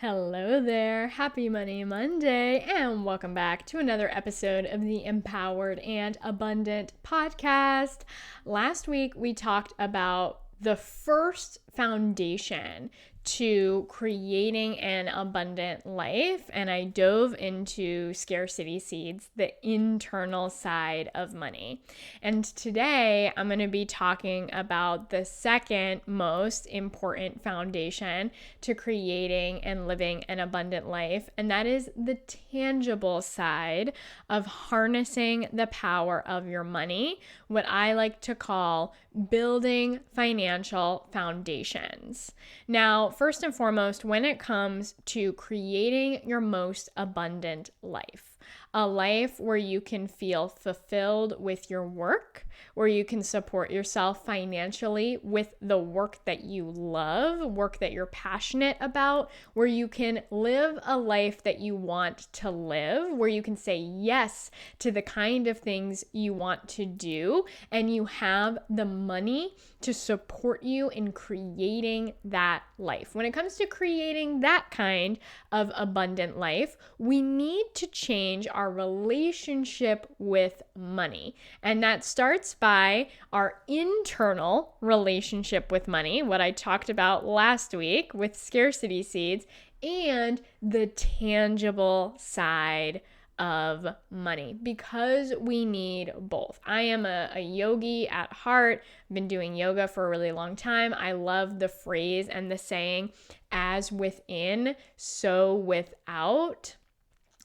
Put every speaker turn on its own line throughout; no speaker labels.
Hello there. Happy Money Monday, and welcome back to another episode of the Empowered and Abundant podcast. Last week, we talked about the first foundation to creating an abundant life, and I dove into scarcity seeds, the internal side of money. And today I'm going to be talking about the second most important foundation to creating and living an abundant life, and that is the tangible side of harnessing the power of your money, what I like to call building financial foundations. Now, first and foremost, when it comes to creating your most abundant life, a life where you can feel fulfilled with your work, where you can support yourself financially with the work that you love, work that you're passionate about, where you can live a life that you want to live, where you can say yes to the kind of things you want to do, and you have the money to support you in creating that life. When it comes to creating that kind of abundant life, we need to change our relationship with money. And that starts by our internal relationship with money, what I talked about last week with scarcity seeds, and the tangible side of money, because we need both. I am a yogi at heart. I've been doing yoga for a really long time. I love the phrase and the saying, as within, so without.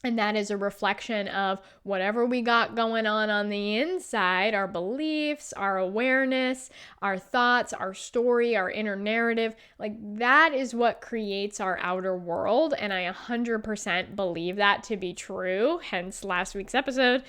And that is a reflection of whatever we got going on the inside, our beliefs, our awareness, our thoughts, our story, our inner narrative. Like, that is what creates our outer world. And I 100% believe that to be true, hence last week's episode.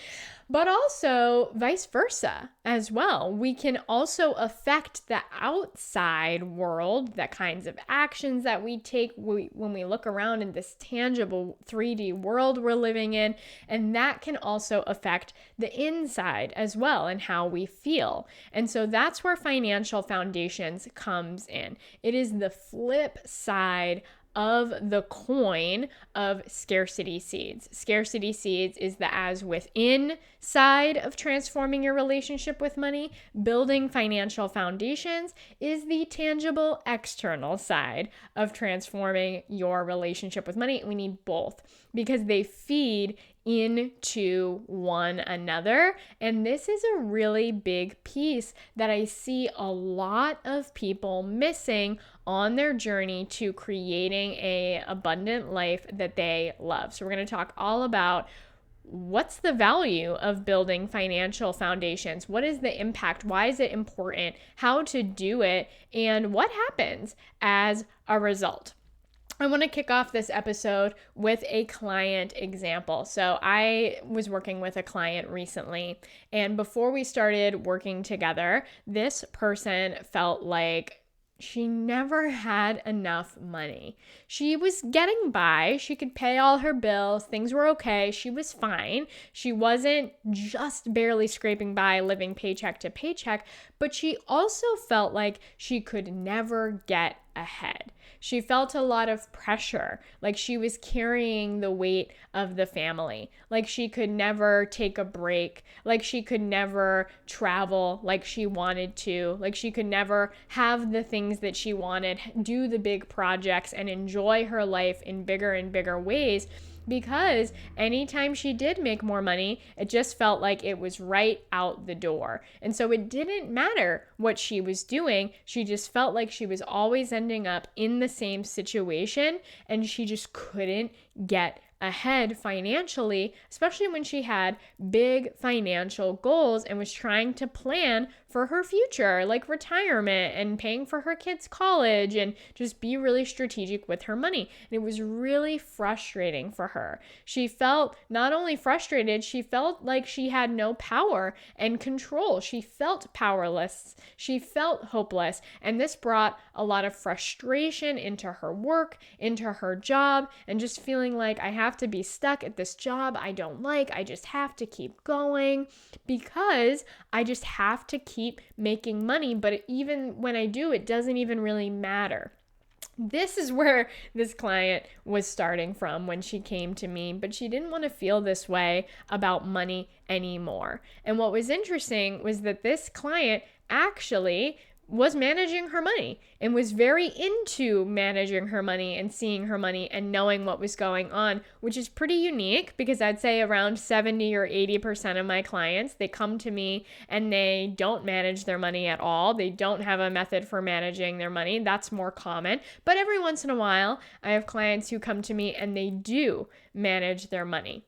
But also vice versa as well. We can also affect the outside world, the kinds of actions that we take when we look around in this tangible 3D world we're living in. And that can also affect the inside as well and how we feel. And so that's where financial foundations comes in. It is the flip side of the coin of scarcity seeds. Scarcity seeds is the as within side of transforming your relationship with money. Building financial foundations is the tangible external side of transforming your relationship with money. We need both because they feed into one another. And this is a really big piece that I see a lot of people missing on their journey to creating an abundant life that they love. So we're going to talk all about what's the value of building financial foundations? What is the impact? Why is it important? How to do it? And what happens as a result? I want to kick off this episode with a client example. So I was working with a client recently, and before we started working together, this person felt like she never had enough money. She was getting by. She could pay all her bills. Things were okay. She was fine. She wasn't just barely scraping by, living paycheck to paycheck, but she also felt like she could never get ahead. She felt a lot of pressure, like she was carrying the weight of the family, like she could never take a break, like she could never travel like she wanted to, like she could never have the things that she wanted, do the big projects, and enjoy her life in bigger and bigger ways. Because anytime she did make more money, it just felt like it was right out the door. And so it didn't matter what she was doing. She just felt like she was always ending up in the same situation, and she just couldn't get ahead financially, especially when she had big financial goals and was trying to plan for her future, like retirement and paying for her kids' college, and just be really strategic with her money. And it was really frustrating for her. She felt not only frustrated, she felt like she had no power and control. She felt powerless. She felt hopeless. And this brought a lot of frustration into her work, into her job, and just feeling like I have to be stuck at this job I don't like. I just have to keep going because I just have to keep making money. But even when I do, it doesn't even really matter. This is where this client was starting from when she came to me, but she didn't want to feel this way about money anymore. And what was interesting was that this client actually was managing her money and was very into managing her money and seeing her money and knowing what was going on, which is pretty unique because I'd say around 70 or 80% of my clients, they come to me and they don't manage their money at all. They don't have a method for managing their money. That's more common. But every once in a while, I have clients who come to me and they do manage their money.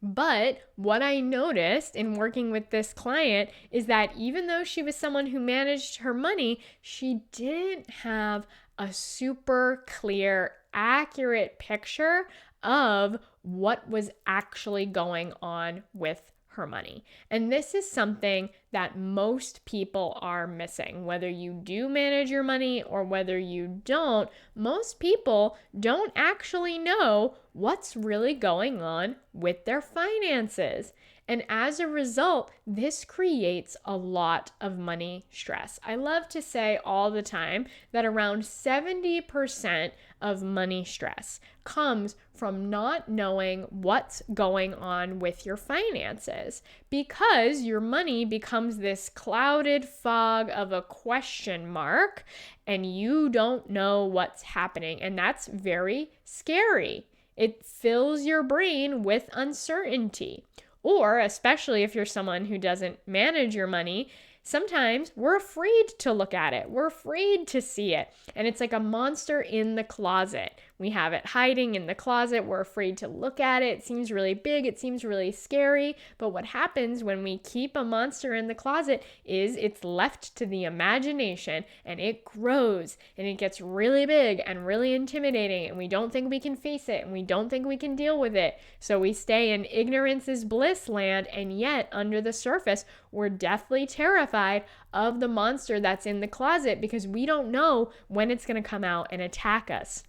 But what I noticed in working with this client is that even though she was someone who managed her money, she didn't have a super clear, accurate picture of what was actually going on with her money. And this is something that most people are missing. Whether you do manage your money or whether you don't, most people don't actually know what's really going on with their finances. And as a result, this creates a lot of money stress. I love to say all the time that around 70% of money stress comes from not knowing what's going on with your finances, because your money becomes this clouded fog of a question mark and you don't know what's happening. And that's very scary. It fills your brain with uncertainty. Or especially if you're someone who doesn't manage your money, sometimes we're afraid to look at it. We're afraid to see it. And it's like a monster in the closet. We have it hiding in the closet. We're afraid to look at it. It seems really big. It seems really scary. But what happens when we keep a monster in the closet is it's left to the imagination and it grows and it gets really big and really intimidating, and we don't think we can face it and we don't think we can deal with it. So we stay in ignorance is bliss land, and yet under the surface, we're deathly terrified of the monster that's in the closet because we don't know when it's going to come out and attack us.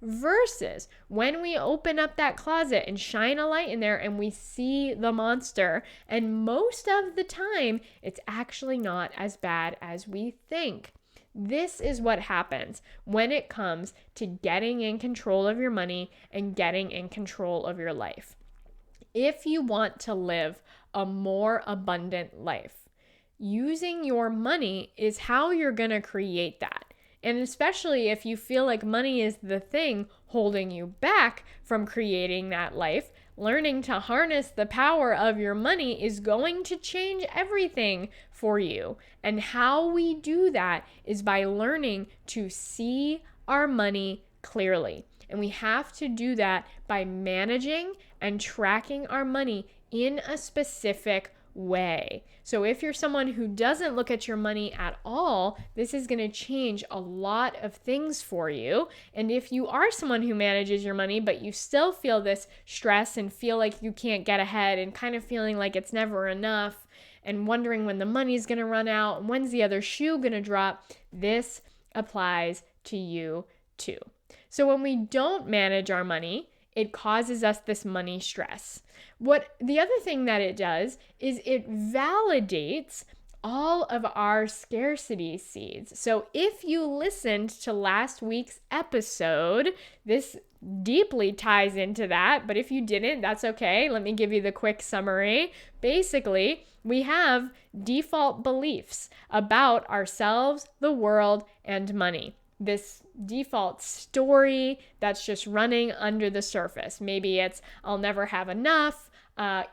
Versus when we open up that closet and shine a light in there and we see the monster, and most of the time, it's actually not as bad as we think. This is what happens when it comes to getting in control of your money and getting in control of your life. If you want to live a more abundant life, using your money is how you're going to create that. And especially if you feel like money is the thing holding you back from creating that life, learning to harness the power of your money is going to change everything for you. And how we do that is by learning to see our money clearly. And we have to do that by managing and tracking our money in a specific way. So if you're someone who doesn't look at your money at all, this is going to change a lot of things for you. And if you are someone who manages your money, but you still feel this stress and feel like you can't get ahead and kind of feeling like it's never enough and wondering when the money's going to run out and when's the other shoe going to drop, this applies to you too. So when we don't manage our money, it causes us this money stress. What the other thing that it does is it validates all of our scarcity seeds. So if you listened to last week's episode, this deeply ties into that. But if you didn't, that's okay. Let me give you the quick summary. Basically, we have default beliefs about ourselves, the world, and money. This default story that's just running under the surface. Maybe it's, I'll never have enough.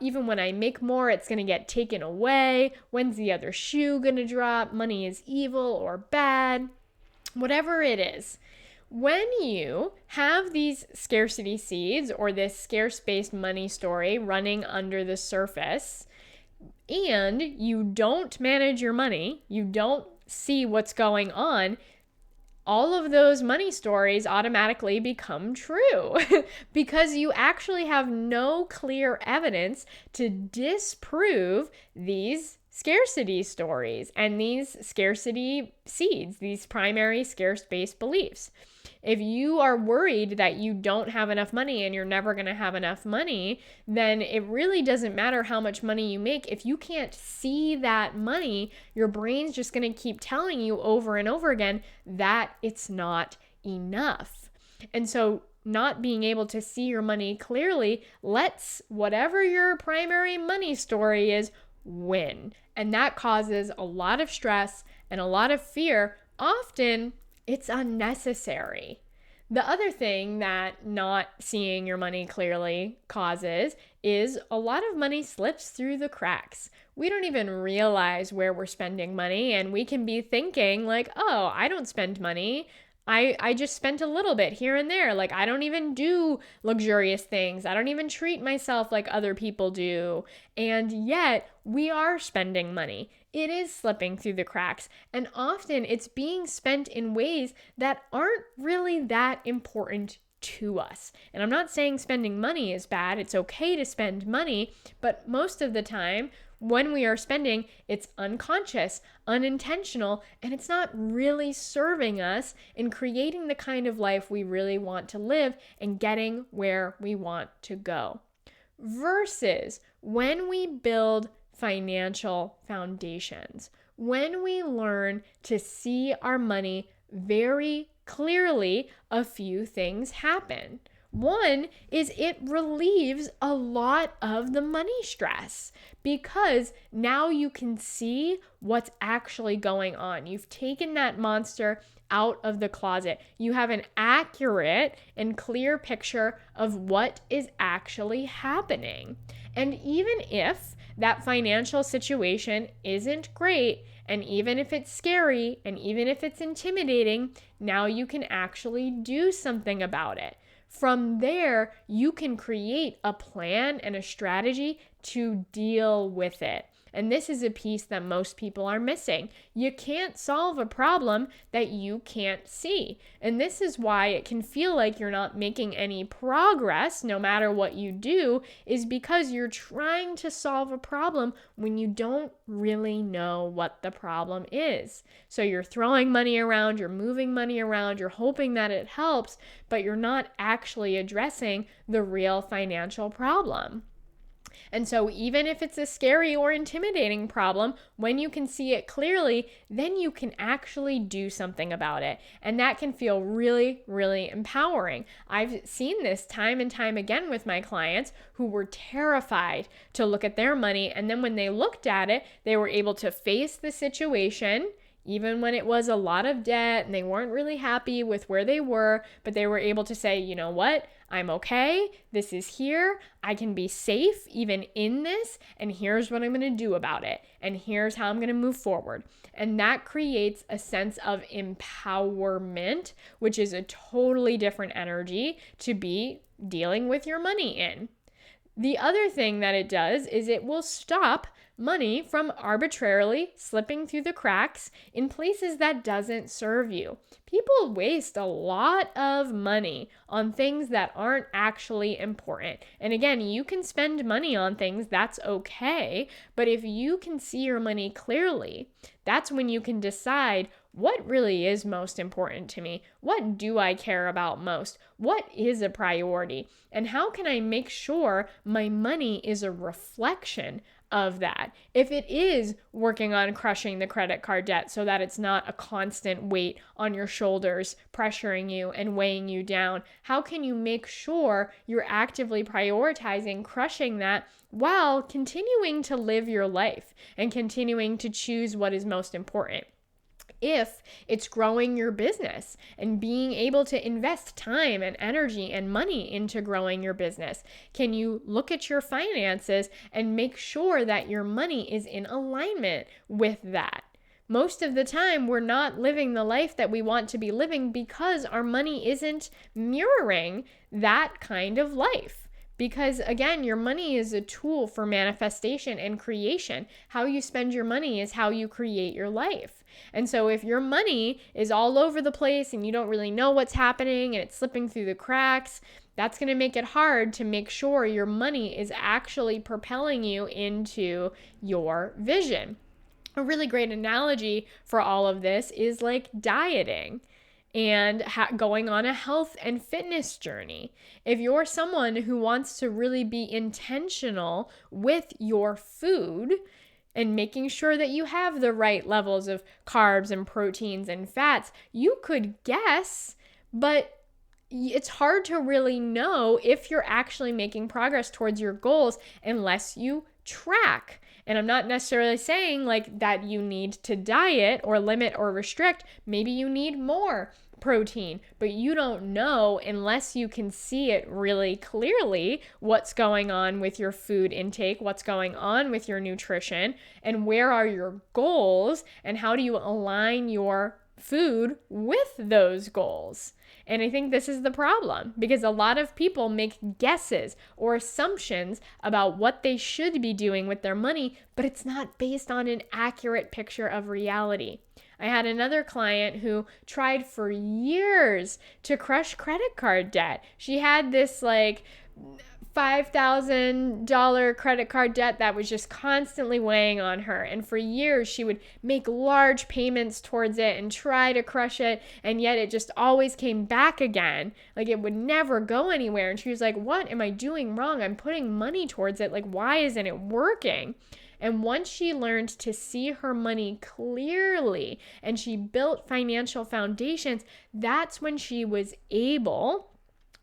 Even when I make more, it's going to get taken away. When's the other shoe going to drop? Money is evil or bad. Whatever it is. When you have these scarcity seeds or this scarce-based money story running under the surface, and you don't manage your money, you don't see what's going on, all of those money stories automatically become true because you actually have no clear evidence to disprove these scarcity stories and these scarcity seeds, these primary scarce-based beliefs. If you are worried that you don't have enough money and you're never going to have enough money, then it really doesn't matter how much money you make. If you can't see that money, your brain's just going to keep telling you over and over again that it's not enough. And so not being able to see your money clearly lets whatever your primary money story is win. And that causes a lot of stress and a lot of fear. Often it's unnecessary. The other thing that not seeing your money clearly causes is a lot of money slips through the cracks. We don't even realize where we're spending money, and we can be thinking like, oh, I don't spend money. I just spent a little bit here and there. Like, I don't even do luxurious things. I don't even treat myself like other people do. And yet we are spending money. It is slipping through the cracks. And often it's being spent in ways that aren't really that important to us. And I'm not saying spending money is bad. It's okay to spend money, but most of the time, when we are spending, it's unconscious, unintentional, and it's not really serving us in creating the kind of life we really want to live and getting where we want to go. Versus when we build financial foundations, when we learn to see our money very clearly, a few things happen. One is it relieves a lot of the money stress because now you can see what's actually going on. You've taken that monster out of the closet. You have an accurate and clear picture of what is actually happening. And even if that financial situation isn't great, and even if it's scary, and even if it's intimidating, now you can actually do something about it. From there, you can create a plan and a strategy to deal with it. And this is a piece that most people are missing. You can't solve a problem that you can't see. And this is why it can feel like you're not making any progress no matter what you do, is because you're trying to solve a problem when you don't really know what the problem is. So you're throwing money around, you're moving money around, you're hoping that it helps, but you're not actually addressing the real financial problem. And so even if it's a scary or intimidating problem, when you can see it clearly, then you can actually do something about it. And that can feel really, really empowering. I've seen this time and time again with my clients who were terrified to look at their money. And then when they looked at it, they were able to face the situation, even when it was a lot of debt and they weren't really happy with where they were, but they were able to say, you know what? I'm okay. This is here. I can be safe even in this. And here's what I'm going to do about it. And here's how I'm going to move forward. And that creates a sense of empowerment, which is a totally different energy to be dealing with your money in. The other thing that it does is it will stop money from arbitrarily slipping through the cracks in places that doesn't serve you. People waste a lot of money on things that aren't actually important. And again, you can spend money on things, that's okay. But if you can see your money clearly, that's when you can decide what really is most important to me. What do I care about most? What is a priority? And how can I make sure my money is a reflection of that? If it is working on crushing the credit card debt so that it's not a constant weight on your shoulders, pressuring you and weighing you down, how can you make sure you're actively prioritizing crushing that while continuing to live your life and continuing to choose what is most important? If it's growing your business and being able to invest time and energy and money into growing your business, can you look at your finances and make sure that your money is in alignment with that? Most of the time, we're not living the life that we want to be living because our money isn't mirroring that kind of life. Because again, your money is a tool for manifestation and creation. How you spend your money is how you create your life. And so if your money is all over the place and you don't really know what's happening and it's slipping through the cracks, that's going to make it hard to make sure your money is actually propelling you into your vision. A really great analogy for all of this is like dieting and going on a health and fitness journey. If you're someone who wants to really be intentional with your food and making sure that you have the right levels of carbs and proteins and fats, you could guess But it's hard to really know if you're actually making progress towards your goals unless you track. And I'm not necessarily saying like that you need to diet or limit or restrict. Maybe you need more protein, but you don't know unless you can see it really clearly what's going on with your food intake, what's going on with your nutrition, and where are your goals, and how do you align your food with those goals. And I think this is the problem, because a lot of people make guesses or assumptions about what they should be doing with their money, but it's not based on an accurate picture of reality. I had another client who tried for years to crush credit card debt. She had this like $5,000 credit card debt that was just constantly weighing on her. And for years, she would make large payments towards it and try to crush it. And yet it just always came back again. Like it would never go anywhere. And she was like, what am I doing wrong? I'm putting money towards it. Like, why isn't it working? And once she learned to see her money clearly and she built financial foundations, that's when she was able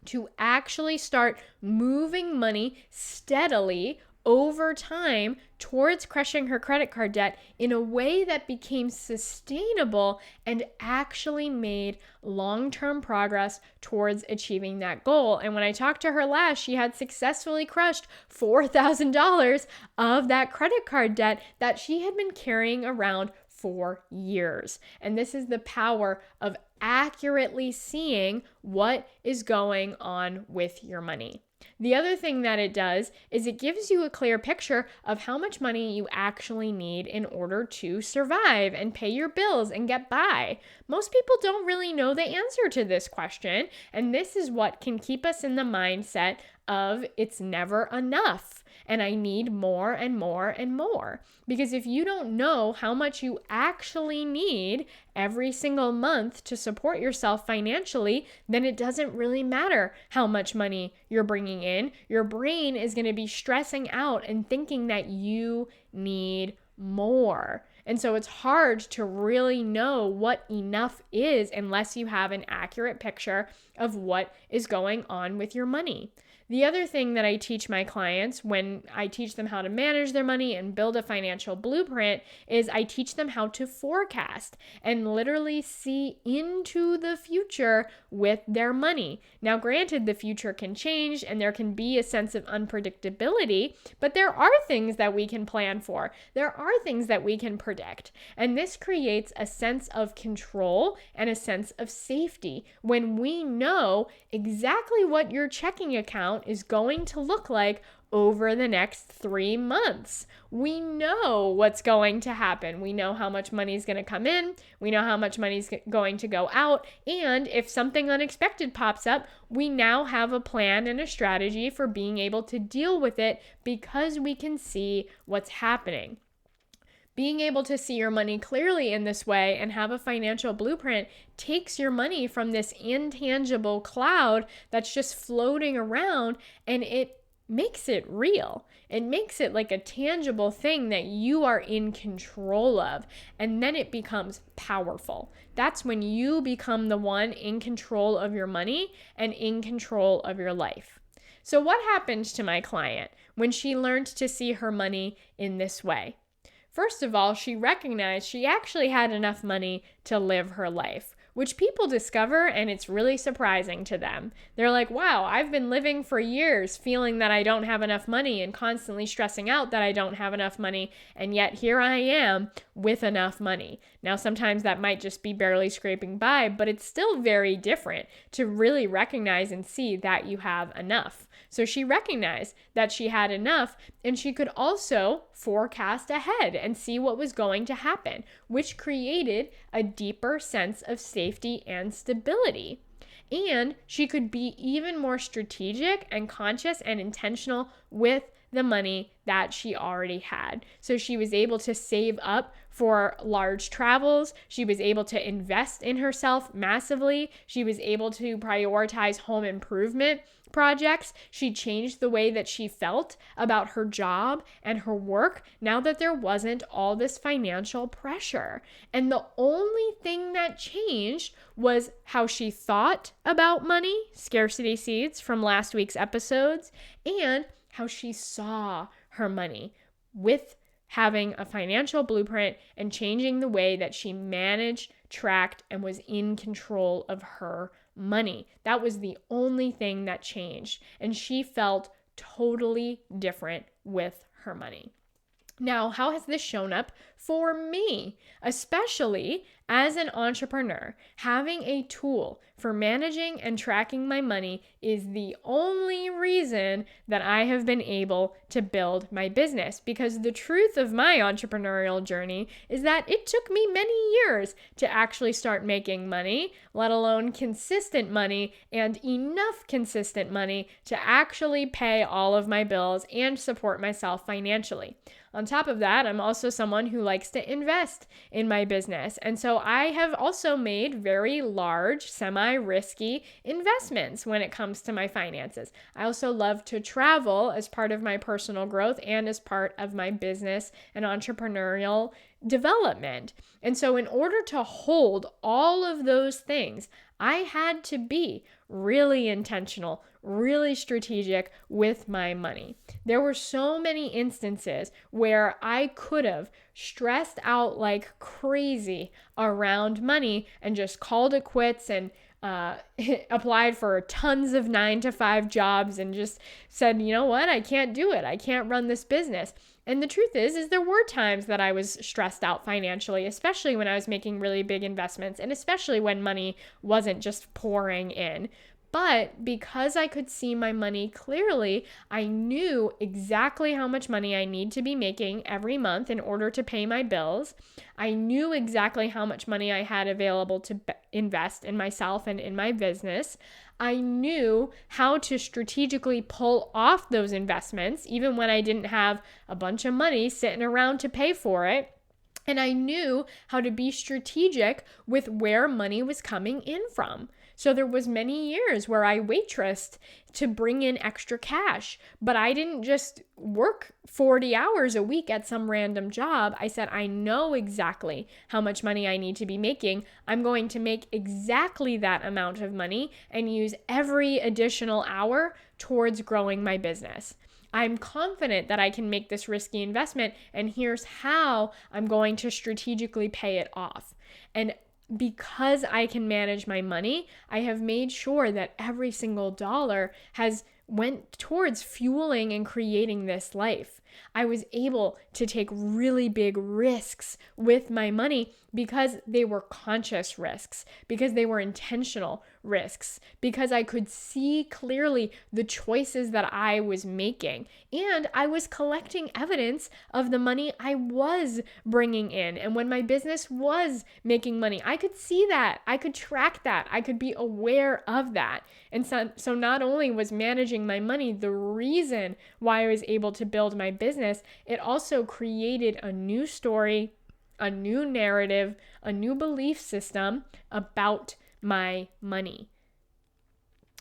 to actually start moving money steadily over time towards crushing her credit card debt in a way that became sustainable and actually made long-term progress towards achieving that goal. And when I talked to her last, she had successfully crushed $4,000 of that credit card debt that she had been carrying around for years. And this is the power of accurately seeing what is going on with your money. The other thing that it does is it gives you a clear picture of how much money you actually need in order to survive and pay your bills and get by. Most people don't really know the answer to this question, and this is what can keep us in the mindset of it's never enough and I need more and more and more. Because if you don't know how much you actually need every single month to support yourself financially, then it doesn't really matter how much money you're bringing in. Your brain is going to be stressing out and thinking that you need more. And so it's hard to really know what enough is unless you have an accurate picture of what is going on with your money. The other thing that I teach my clients when I teach them how to manage their money and build a financial blueprint is I teach them how to forecast and literally see into the future with their money. Now, granted, the future can change and there can be a sense of unpredictability, but there are things that we can plan for. There are things that we can predict. And this creates a sense of control and a sense of safety when we know exactly what your checking account is going to look like over the next 3 months. We know what's going to happen. We know how much money is going to come in. We know how much money is going to go out. And if something unexpected pops up, we now have a plan and a strategy for being able to deal with it because we can see what's happening. Being able to see your money clearly in this way and have a financial blueprint takes your money from this intangible cloud that's just floating around, and it makes it real. It makes it like a tangible thing that you are in control of, and then it becomes powerful. That's when you become the one in control of your money and in control of your life. So what happened to my client when she learned to see her money in this way? First of all, she recognized she actually had enough money to live her life, which people discover, and it's really surprising to them. They're like, wow, I've been living for years feeling that I don't have enough money and constantly stressing out that I don't have enough money, and yet here I am with enough money. Now, sometimes that might just be barely scraping by, but it's still very different to really recognize and see that you have enough. So she recognized that she had enough, and she could also forecast ahead and see what was going to happen, which created a deeper sense of safety and stability. And she could be even more strategic and conscious and intentional with the money that she already had. So she was able to save up for large travels. She was able to invest in herself massively. She was able to prioritize home improvement projects. She changed the way that she felt about her job and her work now that there wasn't all this financial pressure. And the only thing that changed was how she thought about money, scarcity seeds from last week's episodes, and how she saw her money with having a financial blueprint and changing the way that she managed, tracked, and was in control of her money. That was the only thing that changed. And she felt totally different with her money. Now, how has this shown up for me? Especially as an entrepreneur, having a tool for managing and tracking my money is the only reason that I have been able to build my business. Because the truth of my entrepreneurial journey is that it took me many years to actually start making money, let alone consistent money and enough consistent money to actually pay all of my bills and support myself financially. On top of that, I'm also someone who likes to invest in my business. And so I have also made very large, semi-risky investments when it comes to my finances. I also love to travel as part of my personal growth and as part of my business and entrepreneurial development. And so in order to hold all of those things, I had to be really intentional, really strategic with my money. There were so many instances where I could have stressed out like crazy around money and just called it quits and applied for tons of 9-to-5 jobs and just said, you know what, I can't do it. I can't run this business. And the truth is there were times that I was stressed out financially, especially when I was making really big investments and especially when money wasn't just pouring in. But because I could see my money clearly, I knew exactly how much money I need to be making every month in order to pay my bills. I knew exactly how much money I had available to invest in myself and in my business. I knew how to strategically pull off those investments, even when I didn't have a bunch of money sitting around to pay for it. And I knew how to be strategic with where money was coming in from. So there was many years where I waitressed to bring in extra cash, but I didn't just work 40 hours a week at some random job. I said, I know exactly how much money I need to be making. I'm going to make exactly that amount of money and use every additional hour towards growing my business. I'm confident that I can make this risky investment, and here's how I'm going to strategically pay it off. And because I can manage my money, I have made sure that every single dollar has went towards fueling and creating this life. I was able to take really big risks with my money because they were conscious risks, because they were intentional risks, because I could see clearly the choices that I was making. And I was collecting evidence of the money I was bringing in. And when my business was making money, I could see that. I could track that. I could be aware of that. And so not only was managing my money the reason why I was able to build my business, it also created a new story, a new narrative, a new belief system about my money.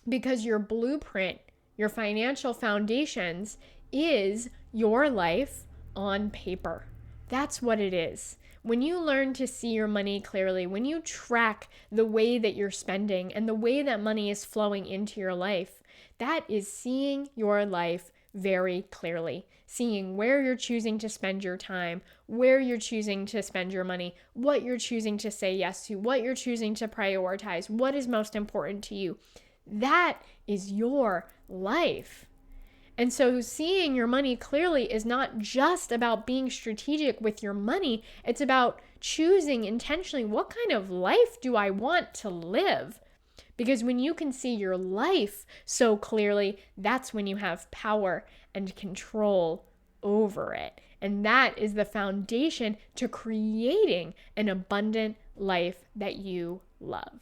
Because your blueprint, your financial foundations is your life on paper. That's what it is. When you learn to see your money clearly, when you track the way that you're spending and the way that money is flowing into your life, that is seeing your life very clearly, seeing where you're choosing to spend your time, where you're choosing to spend your money, what you're choosing to say yes to, what you're choosing to prioritize, what is most important to you. That is your life. And so seeing your money clearly is not just about being strategic with your money. It's about choosing intentionally, what kind of life do I want to live? Because when you can see your life so clearly, that's when you have power and control over it. And that is the foundation to creating an abundant life that you love.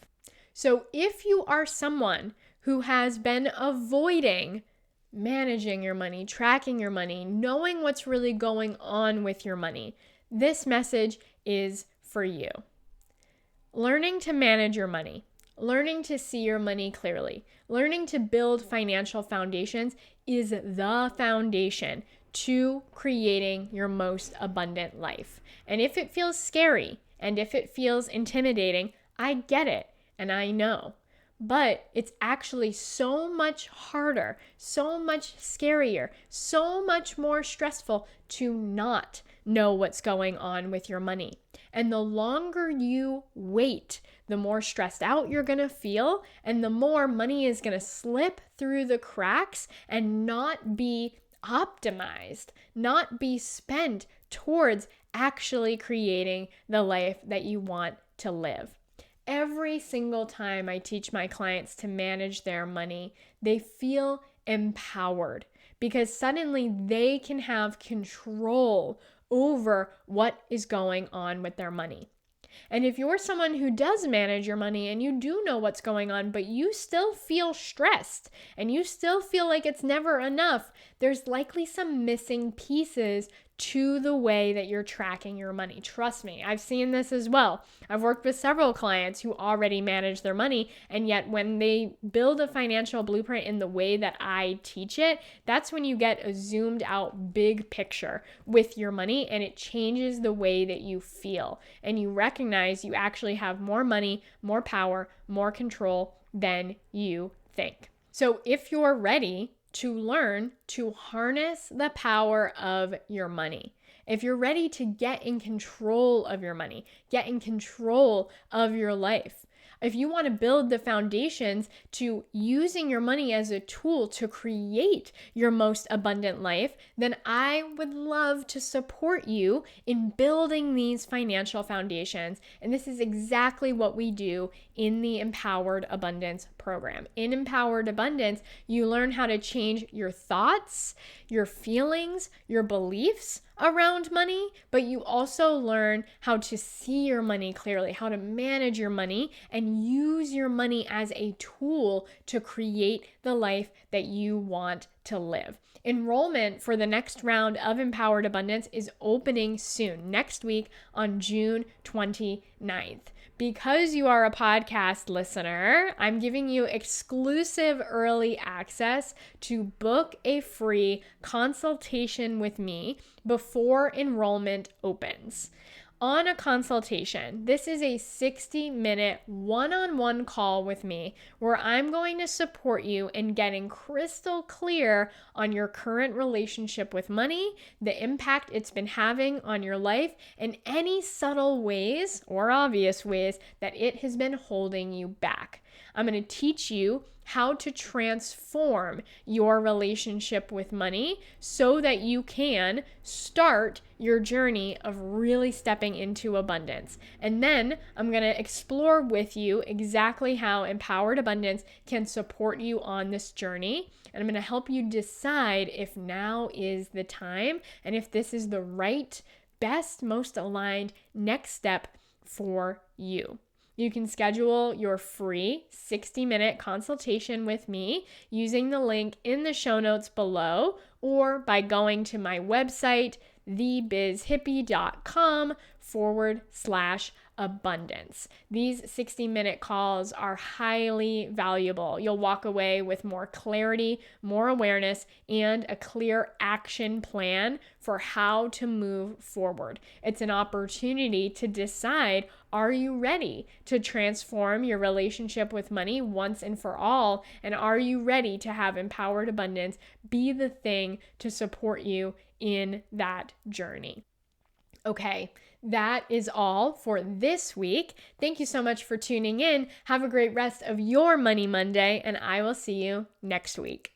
So if you are someone who has been avoiding managing your money, tracking your money, knowing what's really going on with your money, this message is for you. Learning to manage your money, learning to see your money clearly, learning to build financial foundations is the foundation to creating your most abundant life. And if it feels scary and if it feels intimidating, I get it and I know. But it's actually so much harder, so much scarier, so much more stressful to not know what's going on with your money. And the longer you wait, the more stressed out you're going to feel, and the more money is going to slip through the cracks and not be optimized, not be spent towards actually creating the life that you want to live. Every single time I teach my clients to manage their money, they feel empowered because suddenly they can have control over what is going on with their money. And if you're someone who does manage your money and you do know what's going on, but you still feel stressed and you still feel like it's never enough, there's likely some missing pieces to the way that you're tracking your money. Trust me, I've seen this as well. I've worked with several clients who already manage their money, and yet when they build a financial blueprint in the way that I teach it, that's when you get a zoomed out big picture with your money, and it changes the way that you feel. And you recognize you actually have more money, more power, more control than you think. So if you're ready to learn to harness the power of your money, if you're ready to get in control of your money, get in control of your life, if you want to build the foundations to using your money as a tool to create your most abundant life, then I would love to support you in building these financial foundations. And this is exactly what we do in the Empowered Abundance program. In Empowered Abundance, you learn how to change your thoughts, your feelings, your beliefs around money, but you also learn how to see your money clearly, how to manage your money and use your money as a tool to create the life that you want to live. Enrollment for the next round of Empowered Abundance is opening soon, next week on June 29th. Because you are a podcast listener, I'm giving you exclusive early access to book a free consultation with me before enrollment opens. On a consultation, this is a 60-minute one-on-one call with me where I'm going to support you in getting crystal clear on your current relationship with money, the impact it's been having on your life, and any subtle ways or obvious ways that it has been holding you back. I'm going to teach you how to transform your relationship with money so that you can start your journey of really stepping into abundance. And then I'm going to explore with you exactly how Empowered Abundance can support you on this journey. And I'm going to help you decide if now is the time and if this is the right, best, most aligned next step for you. You can schedule your free 60-minute consultation with me using the link in the show notes below or by going to my website, thebizhippie.com/abundance. These 60-minute calls are highly valuable. You'll walk away with more clarity, more awareness, and a clear action plan for how to move forward. It's an opportunity to decide, are you ready to transform your relationship with money once and for all? And are you ready to have Empowered Abundance be the thing to support you in that journey? Okay, that is all for this week. Thank you so much for tuning in. Have a great rest of your Money Monday, and I will see you next week.